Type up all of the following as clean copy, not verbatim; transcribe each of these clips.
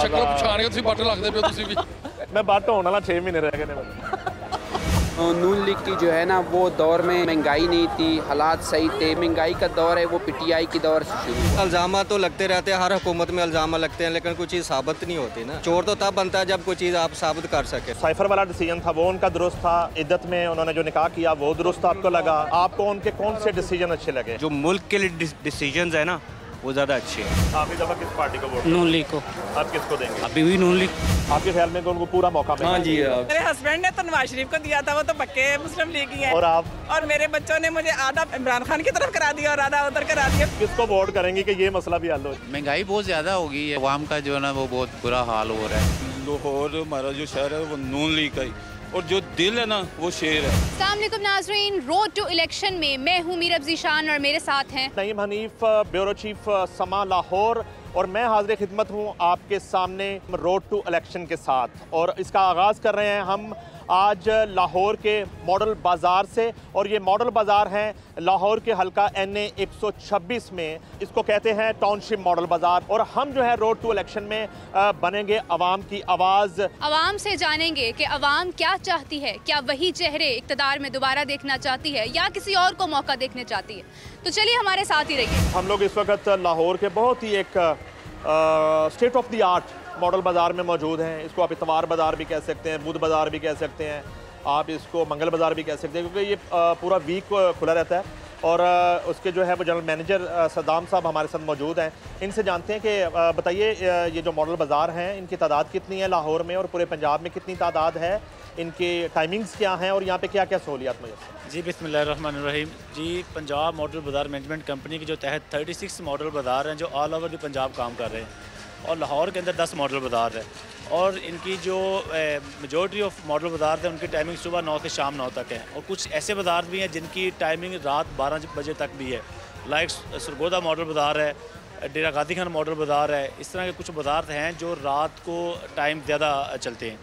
शक्ल पछाण के तुसीं बट लगदे पिओ तुसीं भी। मैं बट होने वाला 6 महीने रह गए ने। नून लीग की जो है ना वो दौर में महंगाई नहीं थी, हालात सही थे। महंगाई का दौर है वो पीटीआई की दौर से शुरू। इल्ज़ाम तो लगते रहते हैं, हर हुकूमत में इल्ज़ाम लगते हैं, लेकिन कोई चीज़ साबित नहीं होती ना। चोर तो तब बनता है जब कोई चीज़ आप साबित कर सके। साइफर वाला डिसीजन था वो उनका दुरुस्त था, इद्दत में उन्होंने जो निकाह किया वो दुरुस्त आपको लगा? आपको उनके कौन से डिसीजन अच्छे लगे? जो मुल्क के लिए डिसीजन है ना वो ज़्यादा अच्छे हैं। आखिरी दफ़ा किस पार्टी को वोट? नून लीग को। आप किसको देंगे? अभी भी नून लीग। आपके ख्याल में उनको पूरा मौका मिला? हाँ जी। मेरे हस्बैंड ने तो नवाज शरीफ को दिया था, वो तो पक्के मुस्लिम लीग ही है। और आप? और मेरे बच्चों ने मुझे आधा इमरान खान की तरफ करा दिया और आधा उधर करा दिया। किसको वोट करेंगे कि ये मसला भी हल हो? महंगाई बहुत ज़्यादा हो गई है, अवाम का जो है ना वो बहुत बुरा हाल हो रहा है। लाहौर हमारा जो शहर है वो नून लीग का ही, और जो दिल है ना वो शेर है। अस्सलाम वालेकुम नाज़रीन, रोड टू इलेक्शन में मैं हूँ मीरब ज़ीशान और मेरे साथ हैं नईम हनीफ, ब्यूरो चीफ समा लाहौर, और मैं हाजिर खिदमत हूँ आपके सामने रोड टू इलेक्शन के साथ। और इसका आगाज़ कर रहे हैं हम आज लाहौर के मॉडल बाज़ार से, और ये मॉडल बाज़ार हैं लाहौर के हल्का NA 126 में। इसको कहते हैं टाउनशिप मॉडल बाज़ार। और हम जो है रोड टू इलेक्शन में बनेंगे अवाम की आवाज़। अवाम से जानेंगे कि अवाम क्या चाहती है, क्या वही चेहरे इक़्तिदार में दोबारा देखना चाहती है या किसी और को मौका देखने चाहती है। तो चलिए हमारे साथ ही रहिए। हम लोग इस वक्त लाहौर के बहुत ही एक state of the art model बाज़ार में मौजूद हैं। इसको आप इतवार बाज़ार भी कह सकते हैं, बुध बाज़ार भी कह सकते हैं, आप इसको मंगल बाज़ार भी कह सकते हैं, क्योंकि ये पूरा वीक खुला रहता है। और उसके जो है वो जनरल मैनेजर सद्दाम साहब हमारे साथ मौजूद हैं। इनसे जानते हैं कि बताइए ये जो मॉडल बाज़ार हैं इनकी तादाद कितनी है लाहौर में और पूरे पंजाब में कितनी तादाद है, इनके टाइमिंग्स क्या हैं और यहाँ पे क्या क्या सहूलियात मौजूद? जी बिस्मिल्लाहिर्रहमानिर्रहीम। जी पंजाब मॉडल बाज़ार मैनेजमेंट कंपनी के जो तहत 36 मॉडल बाज़ार हैं जो ऑल ओवर द पंजाब काम कर रहे हैं, और लाहौर के अंदर 10 मॉडल बाज़ार है। और इनकी जो मेजॉरिटी ऑफ मॉडल बाज़ार है उनकी टाइमिंग सुबह 9 से शाम 9 तक है। और कुछ ऐसे बाज़ार भी हैं जिनकी टाइमिंग रात 12 बजे तक भी है, लाइक सरगोदा मॉडल बाज़ार है, डेरा गाजी खान मॉडल बाज़ार है। इस तरह के कुछ बाज़ार हैं जो रात को टाइम ज़्यादा चलते हैं।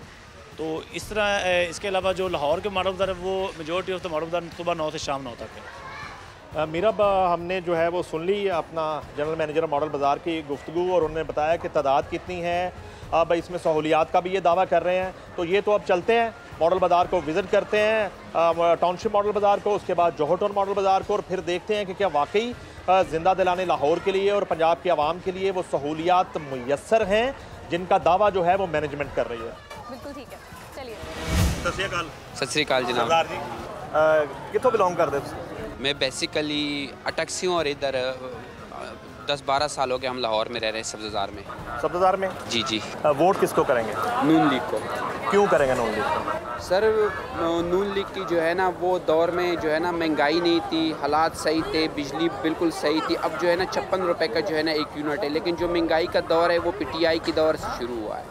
तो इस तरह इसके अलावा जो लाहौर के मॉडल बाज़ार है वो मेजॉरिटी ऑफ द मॉडल बाज़ार सुबह 9 से शाम 9 तक है। मीरब, हमने जो है वो सुन ली अपना जनरल मैनेजर मॉडल बाज़ार की गुफ्तगू, और उन्होंने बताया कि तादाद कितनी है। अब इसमें सहूलियात का भी ये दावा कर रहे हैं। तो ये तो अब चलते हैं मॉडल बाज़ार को विज़िट करते हैं, टाउनशिप मॉडल बाज़ार को, उसके बाद जौहर टाउन मॉडल बाज़ार को, और फिर देखते हैं कि क्या वाकई ज़िंदा दिलाने लाहौर के लिए और पंजाब की आवाम के लिए वो सहूलियात मुयस्सर हैं जिनका दावा जो है वो मैनेजमेंट कर रही है। बिल्कुल ठीक है, चलिए। सत श्री अकाल। सत श्री अकाल जनाब। सरदार जी कितों बिलोंग करते हो? मैं बेसिकली अटक से हूँ और इधर 10-12 साल हो गए हम लाहौर में रह रहे हैं, सब्ज़ार में। सब्ज़ार में? जी जी। वोट किसको करेंगे? नून लीग को। क्यों करेंगे नून लीग को? सर नून लीग की जो है ना वो दौर में जो है ना महंगाई नहीं थी, हालात सही थे, बिजली बिल्कुल सही थी। अब जो है ना 56 रुपये का जो है ना 1 यूनिट है, लेकिन जो महंगाई का दौर है वो पीटीआई की दौर से शुरू हुआ है।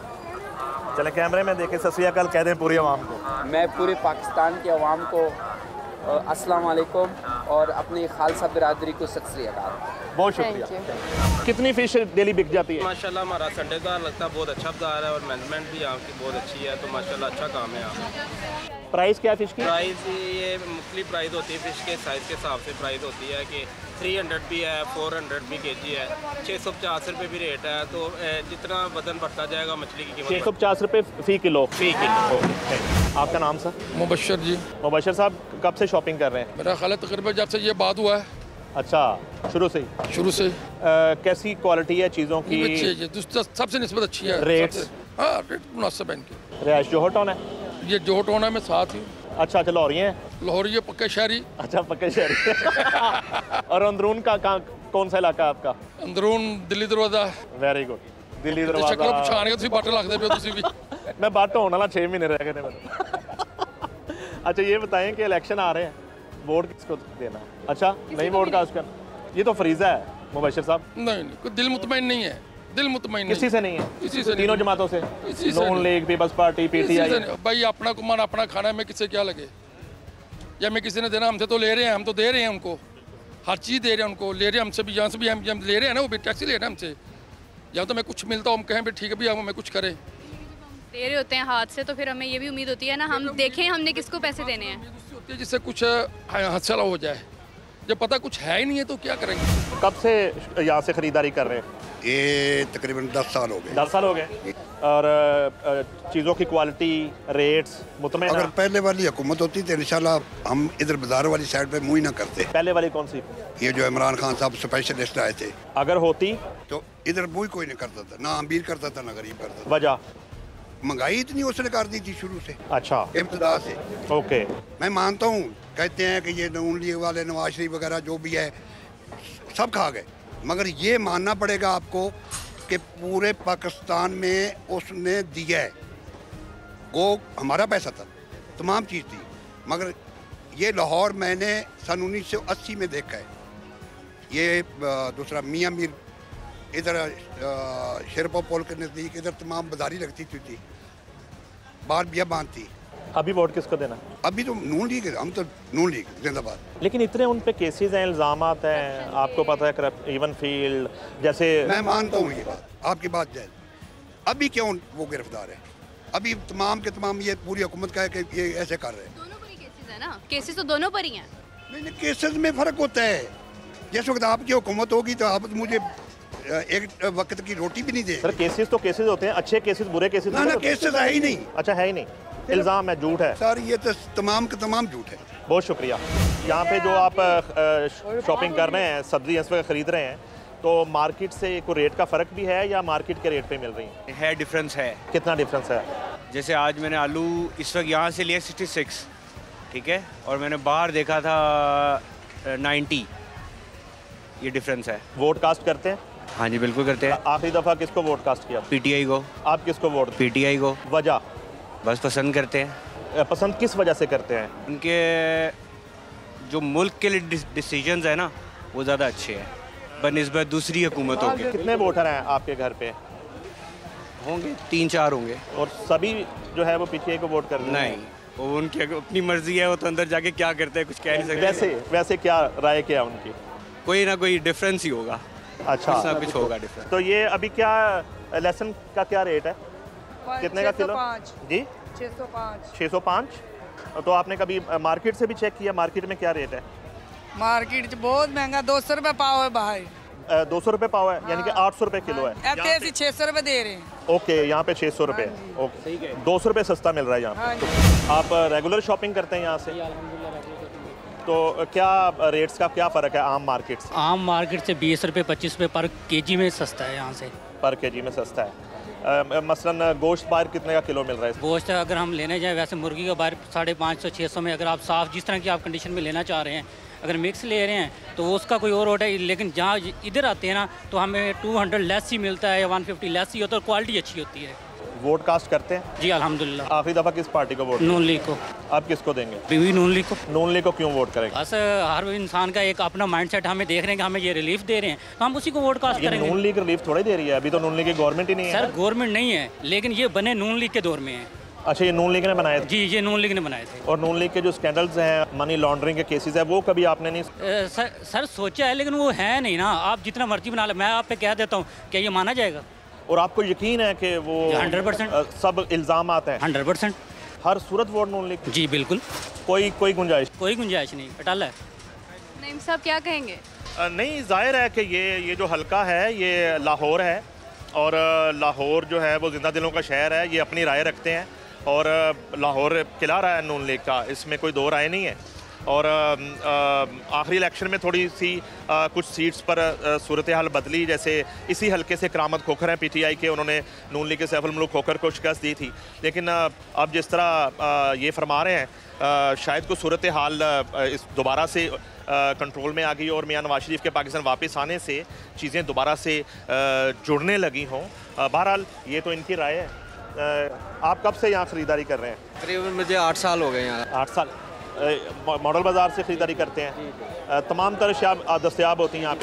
चले कैमरे में देखें, सत श्री अकाल कह दें पूरी आवाम को। मैं पूरे पाकिस्तान के अवाम को अस्सलाम वालेकुम और अपनी खालसा बिरादरी को सत श्री अकाल। बहुत शुक्रिया। कितनी फ़िश डेली बिक जाती है? माशाल्लाह हमारा संडे का लगता है बहुत अच्छा बाज़ार है, और मैनेजमेंट भी यहाँ की बहुत अच्छी है, तो माशाल्लाह अच्छा काम है यहाँ। प्राइस क्या है फ़िश की? प्राइस ये मुख्तलिफ प्राइस होती है, फ़िश के साइज़ के हिसाब से प्राइस होती है कि 300 भी है, 400 भी kg है, 650 रुपये भी रेट है। तो जितना वजन बढ़ता जाएगा मछली की कीमत 650 रुपये फ़ी किलो। आपका नाम सर? मुबशर जी। मुबशर साहब कब से शॉपिंग कर रहे हैं? मेरा ख्याल है तकरीबन जब से ये बात हुआ है। अच्छा, शुरू से ही? शुरू से। कैसी क्वालिटी है चीज़ों की? सबसे निस्बत अच्छी है। रेट्स? हाँ, रेट मुनासिब है इनके। रिहाइश जौहर टाउन है? ये जौहर टाउन है, मैं साथ ही। अच्छा, लाहौरी हैं? लाहौरी है, पक्के शहरी। अच्छा, पक्के शहरी। और अंदरून का कौन सा इलाका है आपका? अंदरून दिल्ली दरवाजा। वेरी गुड, दिल्ली दरवाजा। शक्ल पछाण के तुसीं बट लगदे पिओ तुसीं भी। मैं बट होने वाला 6 महीने रह गए ने। अच्छा ये बताएं कि इलेक्शन आ रहे हैं, वोट किसको देना? अच्छा, नहीं वोट का उसका ये तो फरीज़ा है मुबशर साहब। नहीं, कोई दिल मुतमईन नहीं है, दिल मुतमईन किसी से नहीं है? किसी से तीनों जमातों से? नून लीग, पीपल्स पार्टी, पीटीआई? भाई अपना कुमान अपना खाना है, मैं किससे क्या लगे, या मैं किसी ने देना, हमसे तो ले रहे हैं, हम तो दे रहे हैं उनको, हर चीज़ दे रहे हैं उनको, ले रहे हैं हमसे भी, यहाँ से भी हम ले रहे हैं ना, वो भी टैक्सी ले रहे हैं हमसे। या तो मैं कुछ मिलता हूँ, हम कहें भाई ठीक है भी हमें कुछ करें, दे रहे होते हैं हाथ से, तो फिर हमें ये भी उम्मीद होती है ना हम देखें हमने किसको पैसे देने हैं, जिससे कुछ हासिल हो जाए। जब पता कुछ है ही नहीं है तो क्या करेंगे। कब से यहाँ से ख़रीदारी कर रहे हैं? ये तकरीबन 10 साल हो गए। 10 साल हो गए। और चीज़ों की क्वालिटी, रेट्स मुतमईन? अगर पहले वाली हुकूमत होती तो इंशाल्लाह हम इधर बाजार वाली साइड पे मुँह ही ना करते। पहले वाली कौन सी? ये जो इमरान खान साहब स्पेशलिस्ट आए थे, अगर होती तो इधर मुँह ही कोई नहीं करता था, ना अमीर करता था ना गरीब करता था। वजह? महंगाई इतनी उसने कर दी थी शुरू से, अच्छा, इब्तदा से। ओके, मैं मानता हूँ, कहते हैं कि ये नून लीग वाले नवाज शरीफ वगैरह जो भी है सब खा गए, मगर ये मानना पड़ेगा आपको कि पूरे पाकिस्तान में उसने दिया है। वो हमारा पैसा था, तमाम चीज़ थी, मगर ये लाहौर मैंने सन 1980 में देखा है। ये दूसरा मियाँ मीर इधर शेरपा पुल के नज़दीक इधर तमाम बाजारी लगती थी, बाहर बियाबान थी। अभी वोट किसको देना? अभी तो नून लीग है, हम तो नून लीग जिंदाबाद। लेकिन इतने उन पे केसेस हैं, इल्ज़ामात हैं, आपको पता है, करप्ट इवन फील्ड जैसे। मैं मानता हूँ ये बात, आपकी बात जायज़। अभी क्यों वो गिरफ्तार है? अभी तमाम के तमाम ये पूरी हुकूमत का है कि ये ऐसे कर रहे हैं। दोनों पर ही केसेस है ना, केसेस तो दोनों पर ही हैं। नहीं, केसेस में फ़र्क होता है। जिस वक्त आपकी हुकूमत होगी तो आप मुझे एक वक्त की रोटी भी नहीं दे। सर केसेस तो केसेस होते हैं, अच्छे केसेस, बुरे केसेस? ना केसेस है ही नहीं। अच्छा, है ही नहीं, इल्ज़ाम है, झूठ है सर, ये तो तमाम का तमाम झूठ है। बहुत शुक्रिया। यहाँ पे जो आप शॉपिंग कर रहे हैं, सब्जी इस वक्त ख़रीद रहे हैं, तो मार्केट से कोई रेट का फ़र्क भी है या मार्केट के रेट पे मिल रही है? डिफरेंस है। कितना डिफरेंस है? जैसे आज मैंने आलू इस वक्त यहाँ से लिया 66, ठीक है, और मैंने बाहर देखा था 90। ये डिफरेंस है। वोट कास्ट करते हैं? हाँ जी, बिल्कुल करते हैं। आखिरी दफ़ा किसको वोट कास्ट किया? PTI को। आप किसको वोट? PTI को। वजह? बस पसंद करते हैं। पसंद किस वजह से करते हैं? उनके जो मुल्क के लिए डिसीजंस है ना, वो ज़्यादा अच्छे हैं बनिस्बत दूसरी हुकूमतों के। कितने वोटर हैं आपके घर पे? होंगे 3-4 होंगे। और सभी जो है वो PTI को वोट कर रहे हैं? नहीं, वो उनकी अपनी मर्जी है, वो तो अंदर जाके क्या करते हैं कुछ कह नहीं सकते। वैसे क्या राय क्या उनकी? कोई ना कोई डिफरेंस ही होगा। अच्छा, कुछ होगा डिफरेंस। तो ये अभी क्या लहसुन का क्या रेट है? कितने का किलो? जी 605। तो आपने कभी मार्केट से भी चेक किया, मार्केट में क्या रेट है? मार्केट बहुत महंगा, 200 रुपये पाव है बाहर। 200 रुपये पाव है, यानी कि 800 रुपये किलो है। 600 रुपये दे रहे हैं। ओके, यहाँ पे 600 रुपये। ओके, 200 रुपये सस्ता मिल रहा है यहाँ पे। आप रेगुलर शॉपिंग करते हैं यहाँ से? तो क्या रेट्स का क्या फ़र्क है आम मार्केट से? आम मार्केट से 20 रुपये 25 रुपये पर केजी में सस्ता है यहाँ से। पर केजी में सस्ता है। मसलन गोश्त बाहर कितने का किलो मिल रहा है? गोश्त अगर हम लेने जाएँ, वैसे मुर्गी का बाहर 550-600 में, अगर आप साफ़ जिस तरह की आप कंडीशन में लेना चाह रहे हैं, अगर मिक्स ले रहे हैं तो उसका कोई और है। लेकिन जहाँ इधर आते हैं ना, तो हमें 200 लेस ही मिलता है या 150 लेस ही होता है, और क्वालिटी अच्छी होती है। वोट कास्ट करते हैं? जी अल्हम्दुलिल्लाह। आखिरी दफ़ा किस पार्टी को वोट? नून लीग को। आप किसको देंगे? भी नून लीग को। नून लीग को क्यों वोट करेंगे? बस हर इंसान का एक अपना माइंडसेट, हमें देख रहे हैं कि हमें ये रिलीफ दे रहे हैं तो हम उसी को वोट कास्ट करेंगे। नून लीग रिलीफ थोड़ी दे रही है, अभी तो नून लीग की गवर्नमेंट ही नहीं है। सर गवर्नमेंट नहीं है, लेकिन ये बने नून लीग के दौर में है। अच्छा, ये नून लीग ने बनाए थे? जी, ये नून लीग ने बनाए थे। और नून लीग के जो स्कैंडल्स हैं, मनी लॉन्ड्रिंग के केसेस हैं, वो कभी आपने नहीं? सर सोचा है, लेकिन वो है नहीं ना। आप जितना मर्जी बना ले, मैं आप पे कह देता हूँ, क्या ये माना जाएगा? और आपको यकीन है कि वो 100% सब इल्ज़ाम आते हैं? 100% हर सूरत वोट नून लीग? जी बिल्कुल। कोई गुंजाइश? कोई गुंजाइश नहीं, अटल है। नईम साहब क्या कहेंगे? नहीं, जाहिर है कि ये जो हल्का है ये लाहौर है, और लाहौर जो है वो जिंदा दिलों का शहर है। ये अपनी राय रखते हैं और लाहौर खिला रहा है नून लीग का, इसमें कोई दो राय नहीं है। और आखिरी इलेक्शन में थोड़ी सी कुछ सीट्स पर सूरत हाल बदली, जैसे इसी हल्के से करामत खोखर हैं PTI के, उन्होंने नून लीग के सैफुल मुल्क खोखर को शिकस्त दी थी। लेकिन अब जिस तरह ये फरमा रहे हैं, शायद को सूरत हाल इस दोबारा से कंट्रोल में आ गई और मियां नवाज शरीफ के पाकिस्तान वापस आने से चीज़ें दोबारा से जुड़ने लगी हों। बहरहाल ये तो इनकी राय है। आप कब से यहाँ ख़रीदारी कर रहे हैं? करीबन मुझे 8 साल हो गए यहाँ। 8 साल। मॉडल बाज़ार से ख़रीदारी करते हैं? तमाम तरह दस्तियाब होती हैं आप?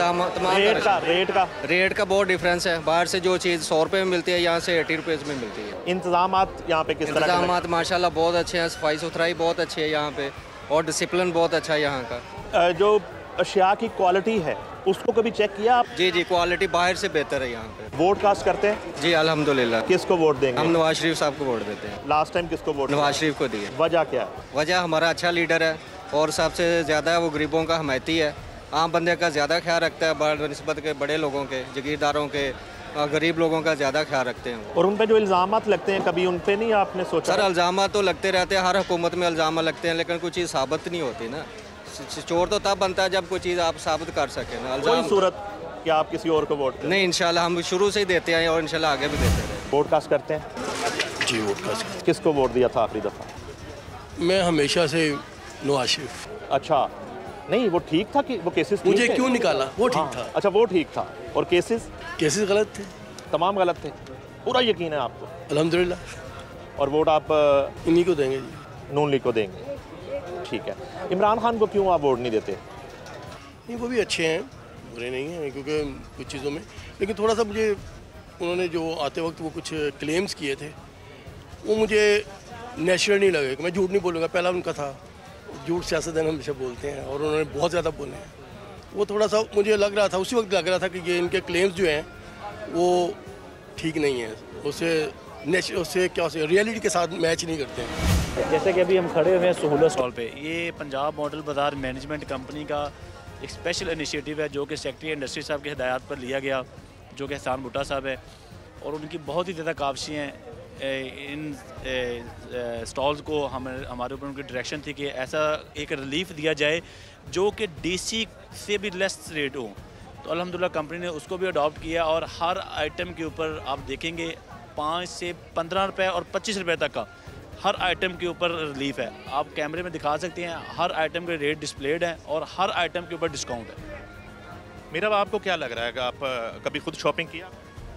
रेट का बहुत डिफरेंस है। बाहर से जो चीज़ 100 रुपये में मिलती है, यहाँ से 80 रुपये में मिलती है। इंतज़ामात यहाँ पे किस तरह? इंतज़ामात माशाल्लाह बहुत अच्छे हैं, सफाई सुथराई बहुत अच्छी है यहाँ पे, और डिसिप्लिन बहुत अच्छा है यहाँ का। जो अशिया की क्वालिटी है उसको कभी चेक किया आप? जी, क्वालिटी बाहर से बेहतर है यहाँ पे। वोट कास्ट करते हैं? जी अल्हम्दुलिल्लाह। किसको वोट देंगे? हम नवाज शरीफ साहब को वोट देते हैं। लास्ट टाइम किसको वोट? नवाज शरीफ को दिए। वजह क्या है? वजह हमारा अच्छा लीडर है, और सबसे ज़्यादा वो गरीबों का हमायती है, आम बंदे का ज़्यादा ख्याल रखता है बनस्बत के बड़े लोगों के, जागीरदारों के, गरीब लोगों का ज़्यादा ख्याल रखते हैं। और उन पे जो इल्ज़ामात लगते हैं, कभी उन पे नहीं आपने सोचा? सर इल्ज़ामात तो लगते रहते हैं, हर हुकूमत में इल्ज़ाम लगते हैं, लेकिन कोई चीज़ साबित नहीं होती ना। चोर तो तब बनता है जब कोई चीज़ आप साबित कर सकें ना। कोई सूरत कि आप किसी और को वोट नहीं, इंशाल्लाह हम शुरू से ही देते हैं और इंशाल्लाह आगे भी देते रहे। वोट कास्ट करते हैं? जी वोट कास्ट। किसको वोट दिया था आखिरी दफ़ा? मैं हमेशा से नवाज शरीफ। अच्छा, नहीं वो ठीक था कि वो केसेस मुझे क्यों निकाला? वो ठीक था। अच्छा वो ठीक था, और केसेस गलत थे, तमाम गलत थे। पूरा यकीन है आपको? अल्हम्दुलिल्लाह। और वोट आप इन्हीं को देंगे जी, नून लीग को देंगे। ठीक है, इमरान खान को क्यों आप वोट नहीं देते? नहीं वो भी अच्छे हैं, बुरे नहीं हैं क्योंकि कुछ चीज़ों में, लेकिन थोड़ा सा मुझे उन्होंने जो आते वक्त वो कुछ क्लेम्स किए थे वो मुझे नेचुरल नहीं लगे। मैं झूठ नहीं बोलूँगा, पहला उनका था, झूठ सियासतदान हमेशा बोलते हैं और उन्होंने बहुत ज़्यादा बोले हैं। वो थोड़ा सा मुझे लग रहा था, उसी वक्त लग रहा था कि ये इनके क्लेम्स जो हैं वो ठीक नहीं है, उससे क्या रियलिटी के साथ मैच नहीं करते हैं। जैसे कि अभी हम खड़े हुए हैं सहूलत स्टॉल पे, ये पंजाब मॉडल बाज़ार मैनेजमेंट कंपनी का एक स्पेशल इनिशिएटिव है जो कि सेक्रेटरी इंडस्ट्री साहब की हिदायत पर लिया गया, जो कि एहसान भुट्टा साहब है, और उनकी बहुत ही ज़्यादा काबशी हैं। इन स्टॉल्स को हमारे ऊपर उनकी डायरेक्शन थी कि ऐसा एक रिलीफ दिया जाए जो कि डीसी से भी लेस रेट हो। तो अल्हम्दुलिल्लाह कंपनी ने उसको भी अडॉप्ट किया और हर आइटम के ऊपर आप देखेंगे 5 से 15 रुपये और 25 रुपये तक का हर आइटम के ऊपर रिलीफ है। आप कैमरे में दिखा सकते हैं, हर आइटम के रेट डिस्प्लेड हैं और हर आइटम के ऊपर डिस्काउंट है। मेरा आपको क्या लग रहा है कि आप कभी खुद शॉपिंग किया?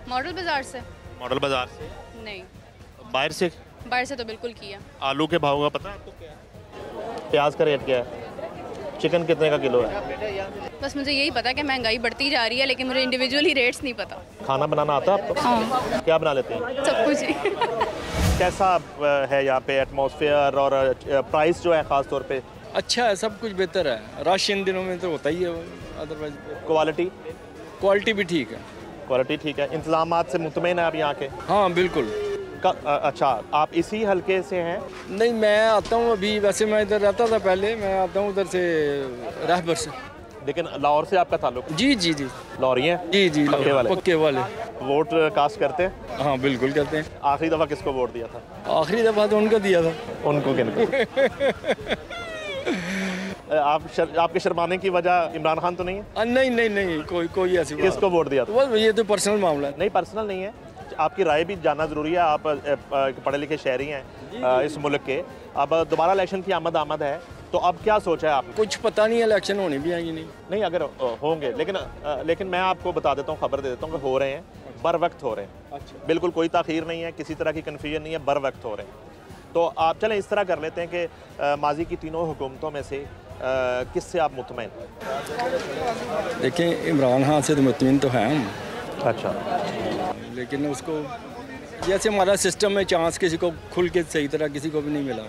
मॉडल बाज़ार से? मॉडल बाज़ार से नहीं। बाहर से? बाहर से तो बिल्कुल किया। आलू के भाव का पता है आपको क्या है? प्याज का रेट क्या है? चिकन कितने का किलो है? बस मुझे यही पता कि महंगाई बढ़ती जा रही है, लेकिन मुझे इंडिविजुअली रेट्स नहीं पता। खाना बनाना आता है आपको? हाँ। क्या बना लेते हैं? सब कुछ ही। कैसा है यहाँ पे एटमॉस्फेयर और प्राइस जो है ख़ास तौर पे? अच्छा है, सब कुछ बेहतर है। रश इन दिनों में तो होता ही है, अदरवाइज क्वालिटी भी ठीक है। क्वालिटी ठीक है। इंतज़ामात से मुतमईन है आप यहाँ के? हाँ बिल्कुल। अच्छा, आप इसी हलके से हैं? नहीं, मैं आता हूँ अभी, वैसे मैं इधर रहता था पहले, मैं आता हूँ उधर से रहबर से। लेकिन लाहौर से आपका ताल्लुक? जी जी जी। लाहौरी हैं? जी जी, पक्के वाले। वोट कास्ट करते हैं? हाँ बिल्कुल करते हैं। आखिरी दफ़ा किसको वोट दिया था? आखिरी दफ़ा तो उनको दिया था। उनको किनको? आपके शर्माने की वजह इमरान खान तो नहीं है? नहीं, कोई ऐसी। किसको वोट दिया था? ये तो पर्सनल मामला है। नहीं, पर्सनल नहीं है, आपकी राय भी जानना ज़रूरी है। आप पढ़े लिखे शहरी हैं इस मुल्क के। अब दोबारा इलेक्शन की आमद है, तो अब क्या सोचा है आपने? कुछ पता नहीं, इलेक्शन होनी भी आएगी नहीं अगर होंगे, लेकिन मैं आपको बता देता हूँ, खबर दे देता हूँ कि हो रहे हैं, बर वक्त हो रहे हैं। अच्छा। बिल्कुल कोई ताख़ीर नहीं है, किसी तरह की कन्फ्यूजन नहीं है, बर वक्त हो रहे हैं। तो आप चलें इस तरह कर लेते हैं कि माजी की तीनों हुकूमतों में से किससे आप मुतमईन? देखें, इमरान खान से तो मुतमईन तो हैं हम। अच्छा। लेकिन उसको जैसे हमारा सिस्टम में चांस किसी को खुल के सही तरह किसी को भी नहीं मिला।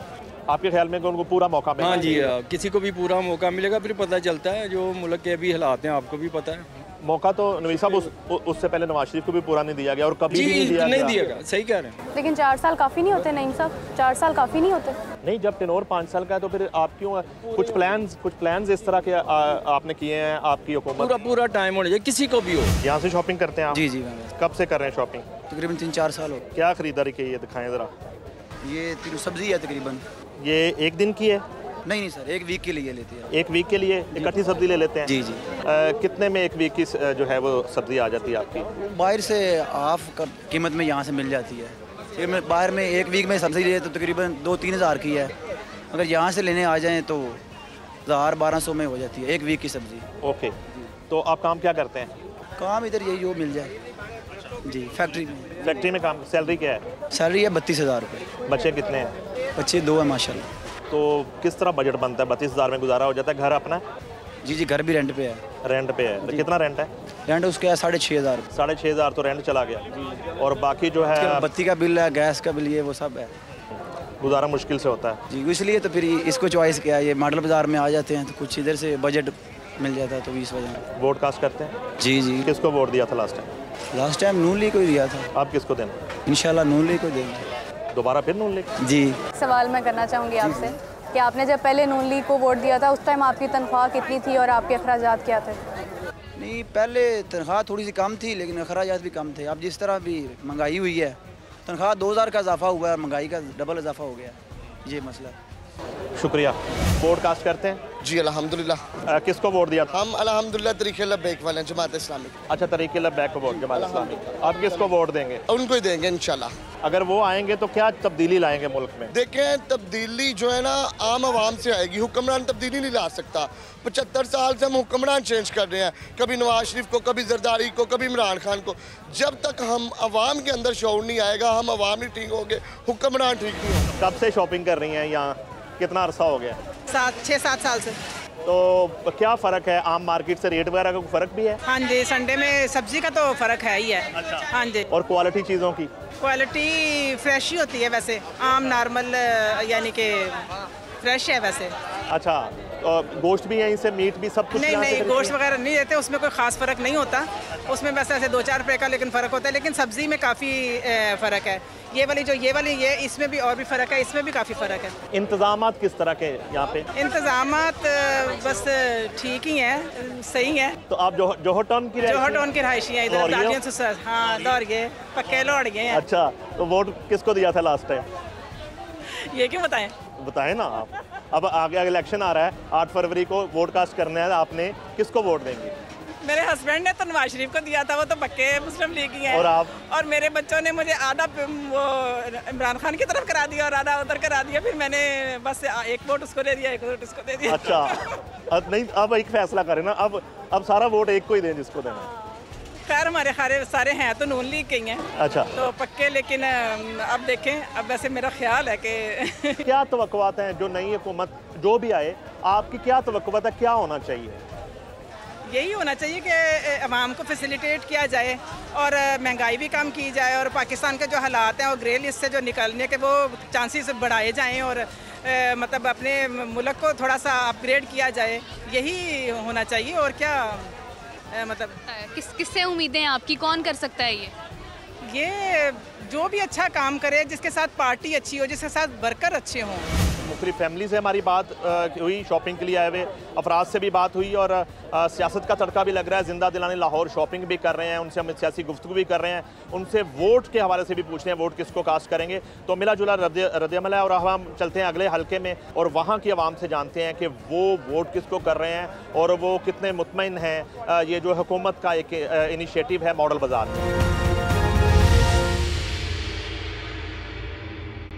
आपके ख्याल में कि उनको पूरा मौका मिला? हाँ जी, किसी को भी पूरा मौका मिलेगा, फिर पता चलता है जो मुल्क के अभी हालात हैं, आपको भी पता है। मौका तो नबी साहब उससे पहले नवाज शरीफ को भी पूरा नहीं दिया गया और कभी भी नहीं दिया गया। सही कह रहे हैं। लेकिन 4 साल काफ़ी नहीं होते नईम साहब, 4 साल काफ़ी नहीं होते। नहीं, जब टेनोर 5 साल का है तो फिर आप क्यों कुछ प्लान्स इस तरह के आपने किए हैं आपकी हुकूमत? पूरा टाइम होना चाहिए, किसी को भी हो। यहाँ से शॉपिंग करते हैं आप? जी। कब से कर रहे हैं शॉपिंग? तकरीबन 3-4 साल हो। क्या खरीदारी की है, दिखाएं ज़रा। ये सब्जी है तकरीबन। ये एक दिन की है? नहीं सर, एक वीक के लिए लेते हैं। एक वीक के लिए इकट्ठी सब्जी ले लेते हैं? जी। कितने में एक वीक की जो है वो सब्जी आ जाती है आपकी? बाहर से हाफ कीमत में यहाँ से मिल जाती है। फिर मैं बाहर में एक वीक में सब्जी लिए तो तकरीबन 2-3 हज़ार की है। अगर यहाँ से लेने आ जाएँ तो 1000-1200 में हो जाती है एक वीक की सब्जी। ओके, तो आप काम क्या करते हैं? काम इधर यही जो मिल जाए जी, फैक्ट्री में काम। सैलरी क्या है? सैलरी है 32,000 रुपये। बच्चे कितने हैं? बच्चे 2 हैं माशाल्लाह। तो किस तरह बजट बनता है? 32,000 में गुजारा हो जाता है? घर अपना? जी, घर भी रेंट पे है। रेंट पे है? तो कितना रेंट है? रेंट उसका है 6,500। 6,500 तो रेंट चला गया। और बाकी जो है बत्ती का बिल है, गैस का बिल, ये वो सब है। गुजारा मुश्किल से होता है जी, इसलिए तो फिर इसको चॉइस किया। ये मॉडल बाज़ार में आ जाते हैं तो कुछ इधर से बजट मिल जाता है, तो 20 वजह। वोट कास्ट करते हैं? जी। किसको वोट दिया था लास्ट टाइम? नून लीग को दिया था। आप किसको देना? इंशाल्लाह नून लीग को देंगे। दोबारा फिर नून लीग? जी। सवाल मैं करना चाहूँगी आपसे कि आपने जब पहले नून लीग को वोट दिया था उस टाइम आपकी तनख्वाह कितनी थी और आपके अखराजात क्या थे? नहीं, पहले तनख्वाह थोड़ी सी कम थी लेकिन अखराजात भी कम थे। अब जिस तरह भी महंगाई हुई है, तनख्वाह 2000 का इजाफा हुआ है, महंगाई का डबल इजाफा हो गया, ये मसला है। शुक्रिया। वोट कास्ट करते हैं जी अल्हम्दुलिल्लाह। किसको वोट दिया था? हम अल्हम्दुलिल्लाह तरीके लब्बैक वाले जमात इस्लामी। अच्छा, तरीके लब्बैक को वोट, जमात इस्लामी। आप किसको वोट देंगे? उनको ही देंगे इंशाल्लाह। अगर वो आएंगे तो क्या तब्दीली लाएंगे मुल्क में? देखें, तब्दीली जो है ना आम आवाम से आएगी, हुक्मरान तब्दीली नहीं ला सकता। 75 साल से हम हुक्मरान चेंज कर रहे हैं, कभी नवाज शरीफ को, कभी जरदारी को, कभी इमरान खान को। जब तक हम आवाम के अंदर शऊर नहीं आएगा, हम आवाम नहीं ठीक होंगे, हुक्मरान ठीक नहीं होंगे। कब से शॉपिंग कर रही हैं यहाँ? कितना अरसा हो गया? 6-7 साल से। तो क्या फ़र्क है आम मार्केट से? रेट वगैरह का कोई फ़र्क भी है? हाँ जी, संडे में सब्जी का तो फ़र्क है ही है। अच्छा। हाँ जी। और क्वालिटी चीज़ों की? क्वालिटी फ्रेश ही होती है वैसे, आम नॉर्मल यानी कि फ्रेश है वैसे। अच्छा, गोश्त भी यहीं से, मीट भी, सब कुछ? नहीं, गोश्त वगैरह नहीं देते, उसमें कोई ख़ास फ़र्क नहीं होता। उसमें बस ऐसे 2-4 रुपये का लेकिन फ़र्क होता है, लेकिन सब्ज़ी में काफ़ी फ़र्क है। ये वाली इसमें भी और भी फ़र्क है, इसमें भी काफ़ी फ़र्क है। इंतज़ामात किस तरह के यहाँ पे? इंतज़ामात बस ठीक ही हैं, सही है। तो आप जोहर टाउन की रहायशी हैं इधर, दालियों से। हाँ, दौड़िए पक्के लौड़िए हैं। अच्छा, तो वोट किसको दिया था लास्ट टाइम? ये क्यों बताएं? बताएं ना आप। अब आगे इलेक्शन आ रहा है, 8 फरवरी को वोट कास्ट करना है, आपने किसको वोट देंगे? मेरे हस्बैंड ने तो नवाज शरीफ को दिया था, वो तो पक्के मुस्लिम लीग ही हैं। और आप? और मेरे बच्चों ने मुझे आधा वो इमरान खान की तरफ करा दिया और आधा उधर करा दिया, फिर मैंने बस एक वोट उसको दे दिया, एक वोट उसको दे दिया। अच्छा, नहीं, अब एक फैसला करें ना, अब सारा वोट एक को ही दें जिसको देना। खैर, हमारे सारे हैं तो नून लीग के ही हैं। अच्छा, तो पक्के, लेकिन अब देखें, अब वैसे मेरा ख्याल है कि क्या तवक्कुआत हैं जो नई हुकूमत जो भी आए, आपकी क्या तवक्कुआत है, क्या होना चाहिए? यही होना चाहिए कि अवाम को फैसिलिटेट किया जाए और महंगाई भी कम की जाए, और पाकिस्तान के जो हालात हैं और ग्रे लिस्ट से जो निकलने के वो चांसेस बढ़ाए जाएं, और मतलब अपने मुल्क को थोड़ा सा अपग्रेड किया जाए, यही होना चाहिए। और क्या मतलब किससे उम्मीदें हैं आपकी, कौन कर सकता है ये जो भी अच्छा काम करे, जिसके साथ पार्टी अच्छी हो, जिसके साथ वर्कर अच्छे हों। मुख्तलिफ फैमिली से हमारी बात हुई, शॉपिंग के लिए आए हुए अफराद से भी बात हुई, और सियासत का तड़का भी लग रहा है। जिंदा दिलाने लाहौर शॉपिंग भी कर रहे हैं, उनसे हम सियासी गुफ्तगू भी कर रहे हैं, उनसे वोट के हवाले से भी पूछ रहे हैं वोट किसको कास्ट करेंगे। तो मिला जुला रद्द-ए-अमल है, और हम चलते हैं अगले हल्के में और वहाँ की आवाम से जानते हैं कि वो वोट किसको कर रहे हैं और वो कितने मुतमईन हैं ये जो हुकूमत का एक इनिशिएटिव है मॉडल बाजार में।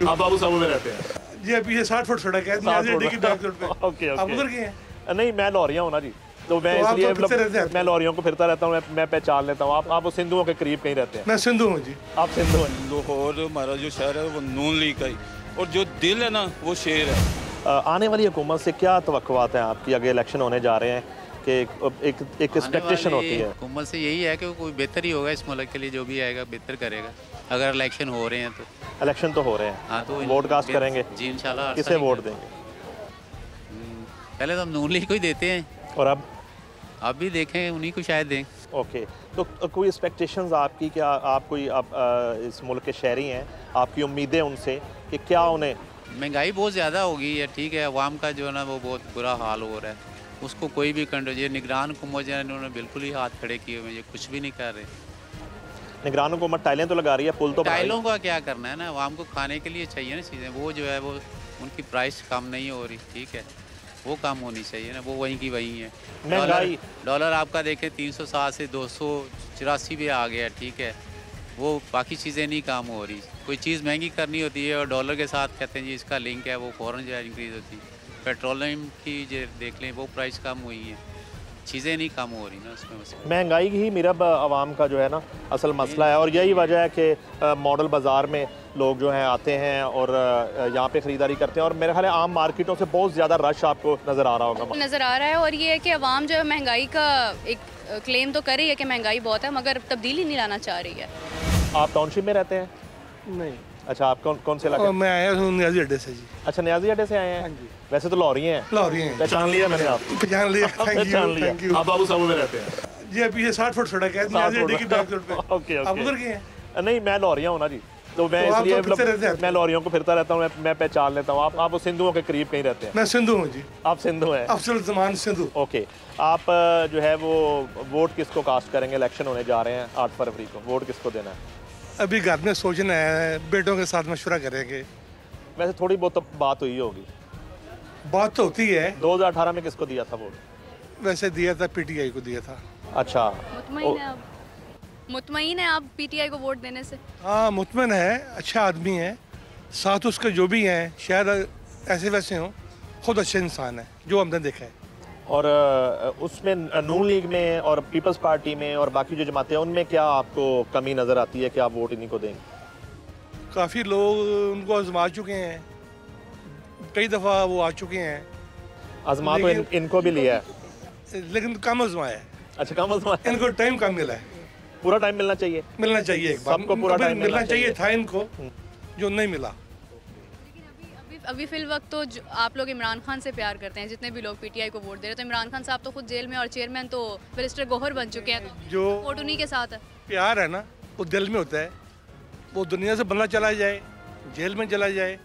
आप बाबू साहब में रहते हैं जी? अभी ये 60 फुट सड़क है, ओके, आप उधर के हैं? नहीं, मैं लौरिया हूँ ना जी, तो मैं इसलिए मैं लौरियों को फिरता रहता हूँ, मैं पहचान लेता हूँ। आप सिंधुओं के करीब कहीं रहते हैं? मैं सिंधु हूँ जी। आप सिंधु हैं? लाहौर हमारा जो शहर है वो नून लीग का ही, और जो दिल है ना वो शेर है। आने वाली हुकूमत से क्या तवक्कुआत हैं आपकी? आगे इलेक्शन होने जा रहे हैं कि एक एक्सपेक्टेशन होती है हुकूमत से, यही है कि कोई बेहतर ही होगा इस मुल्क के लिए, जो भी आएगा बेहतर करेगा। अगर इलेक्शन हो रहे हैं तो इलेक्शन तो हो रहे हैं, हाँ, तो वोट कास्ट करेंगे जी इंशाल्लाह। किसे वोट देंगे? पहले तो हम नून लीग को ही देते हैं, और अब भी देखें, उन्हीं को शायद दें। ओके, तो कोई एक्सपेक्टेशंस आपकी, क्या आप कोई इस मुल्क के शहरी हैं, आपकी उम्मीदें उनसे कि क्या उन्हें? महंगाई बहुत ज़्यादा हो गई है, ठीक है, अवाम का जो है ना वो बहुत बुरा हाल हो रहा है, उसको कोई भी कंट्रोल, ये निगरान हुकूमत जो है इन्होंने बिल्कुल ही हाथ खड़े किए हुए, ये कुछ भी नहीं कर रहे। निगरान हुकूमत टाइलें तो लगा रही है, पुल तो टाइलों का क्या करना है ना, अवाम को खाने के लिए चाहिए ना चीज़ें, वो जो है वो उनकी प्राइस कम नहीं हो रही, ठीक है, वो कम होनी चाहिए ना, वो वहीं की वहीं है। महंगाई, डॉलर आपका देखें 360 से 284 भी आ गया, ठीक है, वो बाकी चीज़ें नहीं कम हो रही। कोई चीज़ महंगी करनी होती है और डॉलर के साथ कहते हैं जी इसका लिंक है, वो फ़ौरन जो है इंक्रीज़ होती है। पेट्रोलियम की जो देख लें वो प्राइस कम हुई है, चीज़ें नहीं कम हो रही ना उसमें। महंगाई ही मेरा आवाम का जो है ना असल मसला है, और यही वजह है कि मॉडल बाज़ार में लोग जो हैं आते हैं और यहाँ पे ख़रीदारी करते हैं, और मेरे ख्याल है आम मार्केटों से बहुत ज़्यादा रश आपको नज़र आ रहा होगा। नज़र आ रहा है, और ये है कि अवाम जो है महंगाई का एक क्लेम तो कर रही है कि महंगाई बहुत है, मगर तब्दीली नहीं लाना चाह रही है। आप टाउनशिप में रहते हैं? नहीं। अच्छा, आप कौन से इलाके? मैं आया हूँ न्याजी अड्डे से जी। अच्छा, न्याजी अड्डे से आए हैं? हाँ जी। वैसे तो लाहौरी हैं। लाहौरी हैं। पहचान लिया मैंने आपको। पहचान लिया, थैंक यू। आप बाबू साहब में रहते हैं? जी, अभी ये 60 फुट सड़क है, न्याजी अड्डे की बैक रोड पे। ओके, आप उधर के हैं? नहीं, मैं लाहौरिया हूँ ना जी, तो मैं तो आप इसलिए तो फिरते रहते हैं। मैं लॉरियों को फिरता रहता हूँ, मैं पहचान लेता हूँ। आप उस सिंधुओं के करीब कहीं रहते हैं? मैं सिंधु हूँ जी। आप सिंधु हैं? अफजल जमान सिंधु। ओके, आप जो है वो वोट किसको कास्ट करेंगे? इलेक्शन होने जा रहे हैं 8 फरवरी को, वोट किसको देना है? अभी घर में सोचना है, बेटों के साथ मशवरा करेंगे। वैसे थोड़ी बहुत तो बात हुई होगी। बात तो होती है। 2018 में किसको दिया था वोट? वैसे दिया था पीटीआई को दिया था। अच्छा, मुतमईन है आप पीटीआई को वोट देने से? हाँ मुतमईन है, अच्छा आदमी है, साथ उसके जो भी हैं शायद ऐसे वैसे हों, खुद अच्छे इंसान है जो हमने देखा है। और उसमें नून लीग में और पीपल्स पार्टी में और बाकी जो जमातें हैं उनमें क्या आपको कमी नज़र आती है कि आप वोट इन्हीं को देंगे? काफ़ी लोग उनको आजमा चुके हैं, कई दफ़ा वो आ चुके हैं। आजमा तो इनको भी लिया है, लेकिन कम आजमाया है। अच्छा, कम आजमाया। इनको टाइम कम मिला है। पूरा टाइम मिलना चाहिए? मिलना चाहिए, सबको पूरा टाइम मिलना चाहिए था इनको, जो नहीं मिला। अभी फिल वक्त तो आप लोग इमरान खान से प्यार करते हैं, जितने भी लोग पीटीआई को वोट दे रहे हैं, तो इमरान खान साहब तो खुद जेल में और चेयरमैन तो बैरिस्टर गौहर बन चुके हैं, तो जो वोट उन्हीं के साथ है। प्यार है ना, वो दिल में होता है। वो दुनिया से बंदा चला जाए, जेल में चला जाए,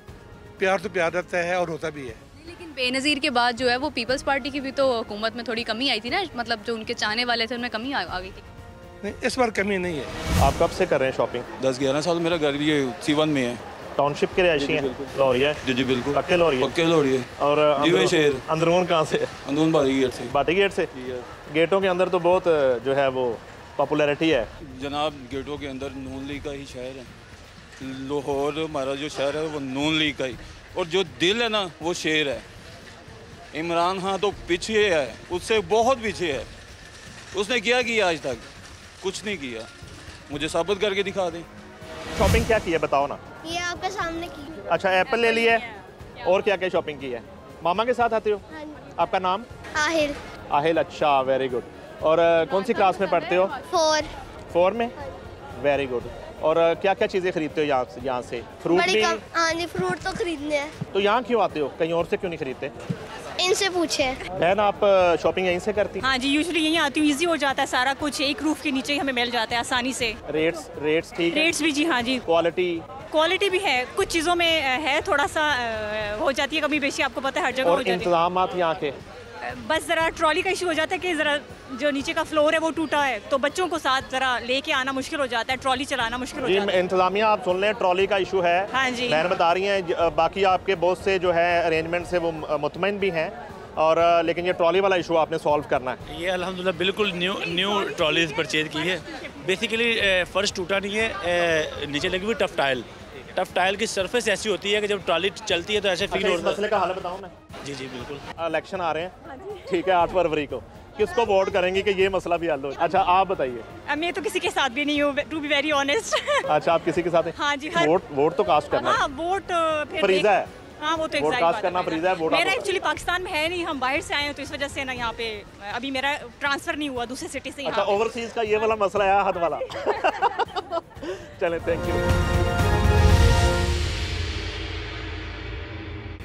प्यार तो प्यार रहता है और होता भी है। लेकिन बेनज़ीर के बाद जो है वो पीपल्स पार्टी की भी तो हुकूमत में थोड़ी कमी आई थी ना, मतलब जो उनके चाहने वाले थे उनमें कमी आ गई थी। नहीं, इस बार कमी नहीं है। आप कब से कर रहे हैं शॉपिंग? 10-11 साल। मेरा घर ये C1 में है। टाउनशिप के रहायशी हैं? लौरिया? जी बिल्कुल, पक्के लौरिया? पक्के लौरिया। और अंदरून कहाँ से? अंदरून बाटी गेट से। बाटी गेट से? गेटों के अंदर तो बहुत जो है वो पॉपुलैरिटी है जनाब। गेटों के अंदर नून लीग का ही शहर है। लाहौर हमारा जो शहर है वो नून लीग का ही, और जो दिल है ना वो शेर है। इमरान खान तो पीछे है, उससे बहुत पीछे है। उसने क्या किया आज तक? कुछ नहीं किया। मुझे साबित करके दिखा दें। शॉपिंग क्या की है बताओ ना? ये आपके सामने की। अच्छा, एप्पल ले लिया है, और क्या क्या शॉपिंग की है? मामा के साथ आते हो? आपका नाम? आहिल। आहिल, अच्छा, वेरी गुड। और कौन सी क्लास में पढ़ते हो? 4 में? Very good. और क्या क्या चीज़ें खरीदते हो यहाँ से? फ्रूट भी? हाँ जी, फ्रूट तो खरीदने हैं। तो यहाँ क्यों आते हो, कहीं और से क्यों नहीं खरीदते? इनसे पूछे। बहन, आप शॉपिंग यहीं से करती? हाँ जी, यूजुअली यहीं आती हूँ, इजी हो जाता है सारा कुछ, एक रूफ के नीचे ही हमें मिल जाता है आसानी से। रेट्स ठीक है? रेट्स भी जी हाँ जी। क्वालिटी भी है, कुछ चीज़ों में है थोड़ा सा हो जाती है कमी बेशी, आपको पता है हर जगह हो जाती है। इंतजामात यहाँ के? बस ज़रा ट्रॉली का इशू हो जाता है कि ज़रा जो नीचे का फ्लोर है वो टूटा है, तो बच्चों को साथ ज़रा लेके आना मुश्किल हो जाता है, ट्रॉली चलाना मुश्किल हो जाता है। इंतजामिया आप सुन लें, ट्रॉली का इशू है। हाँ जी, बहन बता रही हैं, बाकी आपके बहुत से जो है अरेंजमेंट से वो मुतमईन भी हैं, और लेकिन ये ट्रॉली वाला इशू आपने सॉल्व करना है। ये अल्हम्दुलिल्लाह बिल्कुल न्यू ट्रॉलीज परचेज की है। बेसिकली फर्श टूटा नहीं है, नीचे लगी हुई टफ टाइल की सरफेस ऐसी होती है कि जब ट्रॉली चलती है तो ऐसे फील होता है। मसले का हल बताऊं मैं? जी बिल्कुल। इलेक्शन आ रहे हैं, ठीक है, 8 फरवरी को, किसको वोट करेंगे कि ये मसला भी हल हो? अच्छा, आप बताइए। मैं तो किसी के साथ भी नहीं हूँ, टू बी वेरी ऑनेस्ट। अच्छा, आप किसी के साथ हैं? हाँ जी। वोट तो कास्ट करना है। हाँ, वोट फरीजा है। हाँ, वो तो वोट कास्ट करना फरीजा है। मेरा एक्चुअली पाकिस्तान में है नहीं, हम बाहर से आए हैं, तो इस वजह से ना यहाँ पे अभी मेरा ट्रांसफर नहीं हुआ दूसरे सिटी से। अच्छा, ओवरसीज का ये वाला मसला है, हद वाला। चलें, थैंक यू।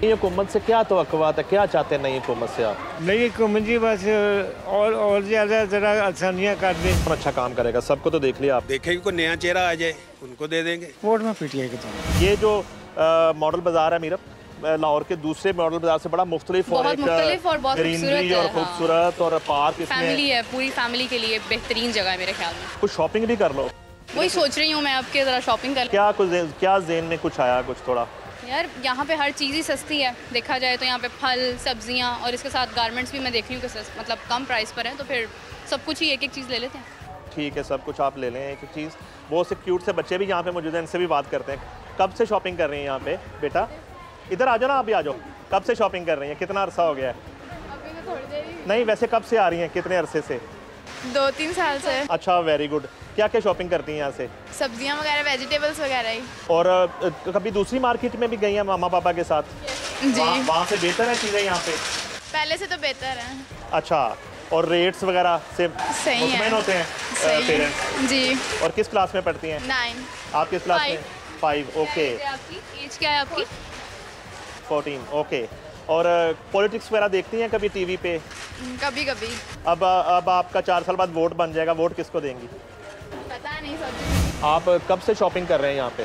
नई हुकूमत से क्या तवक्कुआत है, क्या चाहते हैं नई हुकूमत से आप? नई हुकूमत जी बस और ज़्यादा ज़रा आसानियाँ कर दें। अच्छा काम करेगा, सबको तो देख लिया आप। देखेंगे कोई नया चेहरा आ जाए, उनको दे देंगे वोट में पीटीआई के तो। ये जो मॉडल बाजार है मीरब, लाहौर के दूसरे मॉडल बाजार से बड़ा मुख्तलिफ और ग्रीनरी और खूबसूरत और पार्क, फैमिली है, पूरी फैमिली के लिए बेहतरीन जगह है मेरे ख्याल में। कुछ शॉपिंग भी कर लो। वही सोच रही हूँ मैं आपके, ज़रा शॉपिंग कर। क्या ज़हन में कुछ आया कुछ थोड़ा? यार यहाँ पे हर चीज़ ही सस्ती है, देखा जाए तो यहाँ पे फल सब्जियाँ और इसके साथ गारमेंट्स भी मैं देख रही हूँ कि मतलब कम प्राइस पर है, तो फिर सब कुछ ही एक एक चीज़ ले लेते हैं। ठीक है, सब कुछ आप ले लें एक एक चीज़। बहुत से क्यूट से बच्चे भी यहाँ पे मौजूद हैं, इनसे भी बात करते हैं। कब से शॉपिंग कर रही हैं यहाँ पे? बेटा इधर आ जाओ ना, आप भी आ जाओ। कब से शॉपिंग कर रही हैं, कितना अरसा हो गया है? अभी तो थोड़ी देर। नहीं, वैसे कब से आ रही हैं, कितने अरसे से? 2-3 साल से। अच्छा, वेरी गुड। क्या क्या शॉपिंग करती हैं यहाँ से? सब्जियाँ वगैरह, वेजिटेबल्स वगैरह ही। और कभी दूसरी मार्केट में भी गई हैं मामा पापा के साथ? जी। वहाँ से बेहतर है चीज़ें यहाँ पे? पहले से तो बेहतर है। अच्छा, और रेट्स वगैरह से मुतमईन होते हैं पेरेंट्स? जी। और किस क्लास में पढ़ती हैं? 9। आप किस क्लास में? 5। ओके। एज क्या है आपकी? 14। ओके। और पॉलिटिक्स वगैरह देखती हैं कभी टीवी पे? कभी कभी। अब आपका 4 साल बाद वोट बन जाएगा, वोट किसको देंगी? पता नहीं सब। आप कब से शॉपिंग कर रहे हैं यहाँ पे?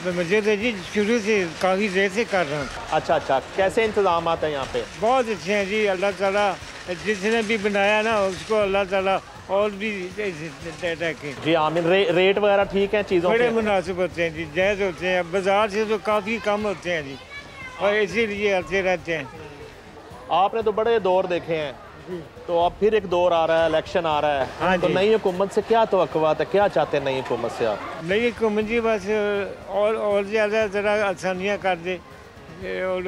मुझे तो जी शुरू से काफ़ी देर से कर रहा हूँ। अच्छा, कैसे इंतजाम आते हैं यहाँ पे? बहुत अच्छे हैं जी, अल्लाह ताला जिसने भी बनाया ना उसको अल्लाह ताला और भी रखे। जी आमीन। रेट वगैरह ठीक है चीज़ों के? बड़े मुनासिब होते हैं जी, जायज़ होते हैं, बाजार से तो काफ़ी कम होते हैं जी, और इसीलिए अच्छे रहते हैं। आपने तो बड़े दौर देखे हैं, तो अब फिर एक दौर आ रहा है, इलेक्शन आ रहा है। हाँ तो नई हुकूमत से क्या तवक्कुआत है, क्या चाहते हैं नई हुकूमत से आप? नई हुकूमत जी बस और ज़्यादा ज़रा आसानियाँ कर दे, और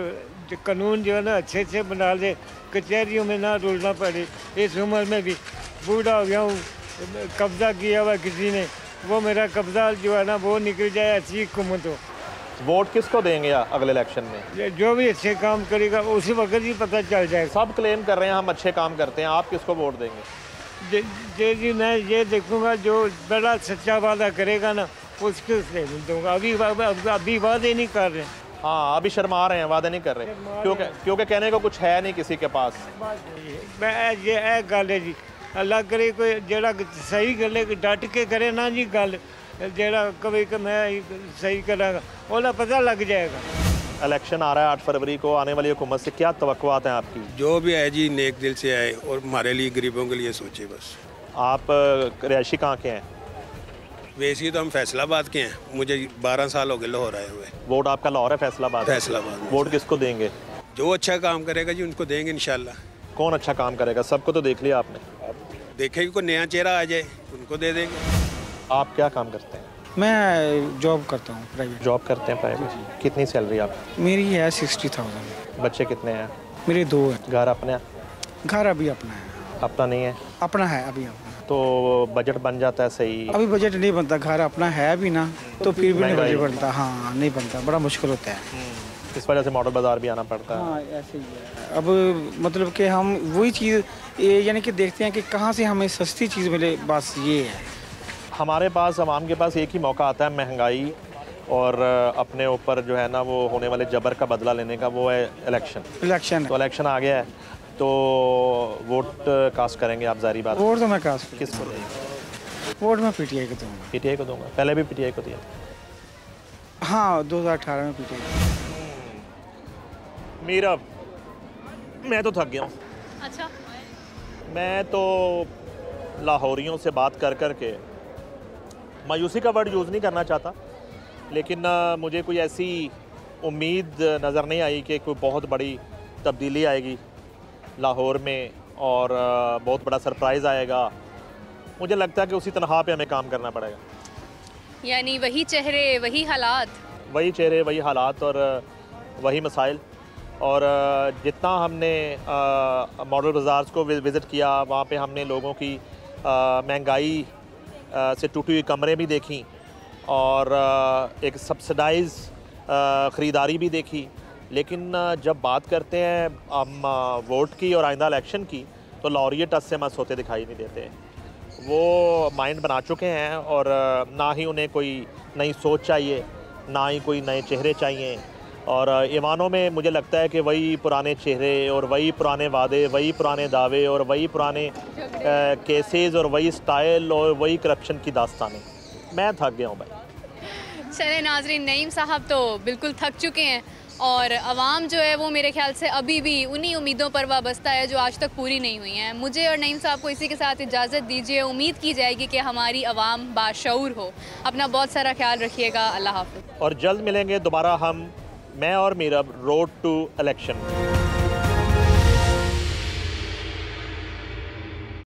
कानून जो है ना अच्छे से बना दे, कचहरियों में ना रुलना पड़े। इस उम्र में भी बूढ़ा हो गया हूँ, कब्ज़ा किया हुआ किसी ने, वो मेरा कब्ज़ा जो है ना वो निकल जाए, अच्छी हुकूमत हो। वोट किसको देंगे अगले इलेक्शन में? जो भी अच्छे काम करेगा उसी वक्त ही पता चल जाएगा। सब क्लेम कर रहे हैं हम अच्छे काम करते हैं, आप किसको वोट देंगे? जी मैं ये देखूंगा जो बड़ा सच्चा वादा करेगा ना उसको दूंगा। अभी वादे नहीं कर रहे। हाँ, अभी शर्मा रहे हैं, वादे नहीं कर रहे, क्योंकि कहने को कुछ है नहीं किसी के पास। ये गल है जी, अल्लाह करे कोई जरा सही गल डट के करे ना जी, गल जरा कभी मैं सही करांगा ओला पता लग जाएगा। इलेक्शन आ रहा है 8 फरवरी को, आने वाली हुकूमत से क्या तवक्कुआत हैं आपकी? जो भी है जी नेक दिल से आए और हमारे लिए गरीबों के लिए सोचे बस। आप रिहायशी कहाँ के हैं? वैसे ही तो हम फैसलाबाद के हैं, मुझे 12 साल हो गए लाहौर आए हुए। वोट आपका लाहौर है, फैसलाबाद? फैसलाबाद। वोट किसको देंगे? जो अच्छा काम करेगा जी उनको देंगे इंशाल्लाह। कौन अच्छा काम करेगा? सबको तो देख लिया आपने, देखेंगे कोई नया चेहरा आ जाए उनको दे देंगे। आप क्या काम करते हैं? मैं जॉब करता हूँ, प्राइवेट जॉब करते हैं प्राइवेट। कितनी सैलरी आपकी? मेरी है 60,000। बच्चे कितने हैं? मेरे 2 हैं। घर अपने? घर अभी अपना है। अपना नहीं है? अपना है अभी अपना। तो बजट बन जाता है सही? अभी बजट नहीं बनता, घर अपना है भी ना तो फिर भी नहीं बजट बनता। हाँ नहीं बनता, बड़ा मुश्किल होता है। इस वजह से मॉडल बाज़ार भी आना पड़ता है। हाँ ऐसे ही है। अब मतलब कि हम वही चीज़ यानी कि देखते हैं कि कहाँ से हमें सस्ती चीज़ मिले, बस ये है। हमारे पास, आवाम के पास एक ही मौका आता है महंगाई और अपने ऊपर जो है ना वो होने वाले जबर का बदला लेने का, वो है इलेक्शन। तो इलेक्शन आ गया है, तो वोट कास्ट करेंगे आप? जारी बात। वोट तो मैं कास्ट किसको देंगे? वोट मैं पीटीआई को दूँगा। पीटीआई को दूँगा? पहले भी पीटीआई को दिया? हाँ 2018 में पीटीआई। मीरा, मैं तो थक गया हूँ। अच्छा, मैं तो लाहौरियों से बात कर कर के, मायूसी का वर्ड यूज़ नहीं करना चाहता, लेकिन मुझे कोई ऐसी उम्मीद नज़र नहीं आई कि कोई बहुत बड़ी तब्दीली आएगी लाहौर में और बहुत बड़ा सरप्राइज़ आएगा। मुझे लगता है कि उसी तनख्वाह पे हमें काम करना पड़ेगा। यानी वही चेहरे वही हालात? वही चेहरे वही हालात और वही मसाइल। और जितना हमने मॉडल बाज़ार को विज़िट किया, वहाँ पे हमने लोगों की महंगाई से टूटी हुई कमरें भी देखी और एक सब्सिडाइज ख़रीदारी भी देखी। लेकिन जब बात करते हैं हम वोट की और आइंदा इलेक्शन की, तो लाहौरी टस से मत सोते दिखाई नहीं देते। वो माइंड बना चुके हैं और ना ही उन्हें कोई नई सोच चाहिए, ना ही कोई नए चेहरे चाहिए। और ईवानों में मुझे लगता है कि वही पुराने चेहरे और वही पुराने वादे, वही पुराने दावे और वही पुराने केसेस और वही स्टाइल और वही करप्शन की दास्तानें। मैं थक गया हूँ भाई। चले नाज़रीन, नईम साहब तो बिल्कुल थक चुके हैं और अवाम जो है वो मेरे ख्याल से अभी भी उन्हीं उम्मीदों पर वाबस्ता है जो आज तक पूरी नहीं हुई हैं। मुझे और नईम साहब को इसी के साथ इजाज़त दीजिए। उम्मीद की जाएगी कि हमारी अवाम बाशऊर हो। अपना बहुत सारा ख्याल रखिएगा। अल्लाह हाफ़िज़। और जल्द मिलेंगे दोबारा हम, मैं और मीरा, रोड टू इलेक्शन।